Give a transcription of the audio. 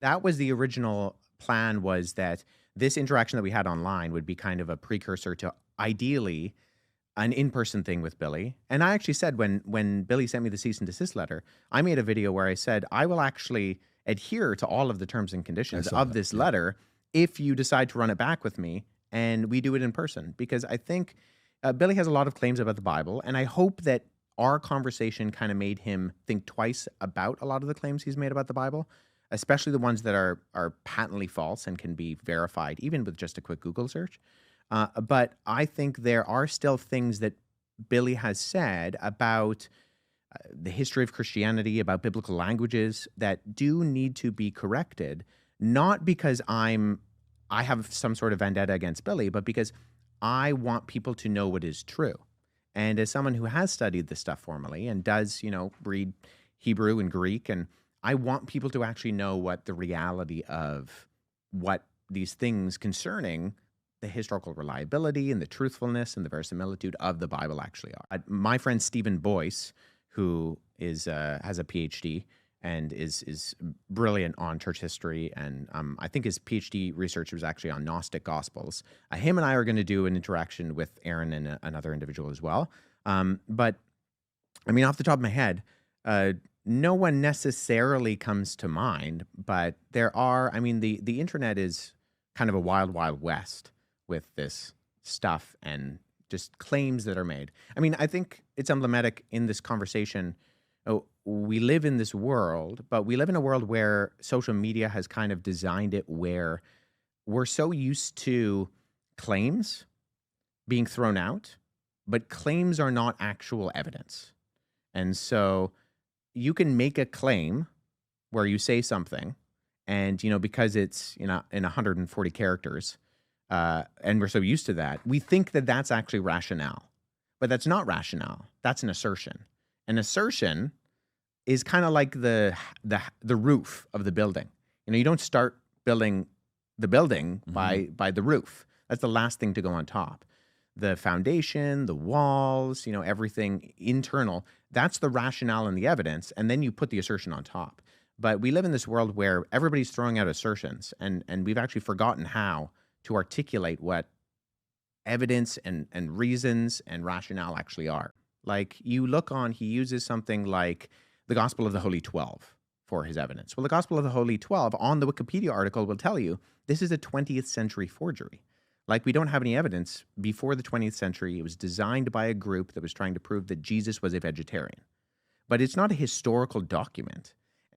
That was the original plan, was that this interaction that we had online would be kind of a precursor to, ideally, an in-person thing with Billy. And I actually said, when Billy sent me the cease and desist letter, I made a video where I said, I will actually adhere to all of the terms and I conditions saw of that. this Yeah. letter if you decide to run it back with me and we do it in person. Because I think Billy has a lot of claims about the Bible, and I hope that our conversation kind of made him think twice about a lot of the claims he's made about the Bible, especially the ones that are patently false and can be verified even with just a quick Google search. But I think there are still things that Billy has said about the history of Christianity, about biblical languages, that do need to be corrected. Not because I have some sort of vendetta against Billy, but because I want people to know what is true. And as someone who has studied this stuff formally and does, read Hebrew and Greek, and I want people to actually know what the reality of what these things concerning the historical reliability and the truthfulness and the verisimilitude of the Bible actually are. My friend Stephen Boyce, who is has a PhD and is brilliant on church history, and I think his PhD research was actually on Gnostic Gospels. Him and I are going to do an interaction with Aaron and another individual as well. But I mean, off the top of my head, no one necessarily comes to mind, but there are. I mean, the internet is kind of a wild, wild west with this stuff and just claims that are made. I mean, I think it's emblematic in this conversation. We live in this world, but we live in a world where social media has kind of designed it where we're so used to claims being thrown out, but claims are not actual evidence. And so you can make a claim where you say something, and because it's in 140 characters, and we're so used to that, we think that that's actually rationale, but that's not rationale. That's an assertion. An assertion is kind of like the roof of the building. You don't start building the building Hmm. by the roof. That's the last thing to go on top. The foundation, the walls, everything internal, that's the rationale and the evidence, and then you put the assertion on top. But we live in this world where everybody's throwing out assertions, and we've actually forgotten how to articulate what evidence and reasons and rationale actually are. Like, he uses something like the Gospel of the Holy 12 for his evidence. Well, the Gospel of the Holy 12 on the Wikipedia article will tell you this is a 20th century forgery. Like, we don't have any evidence before the 20th century. It was designed by a group that was trying to prove that Jesus was a vegetarian. But it's not a historical document.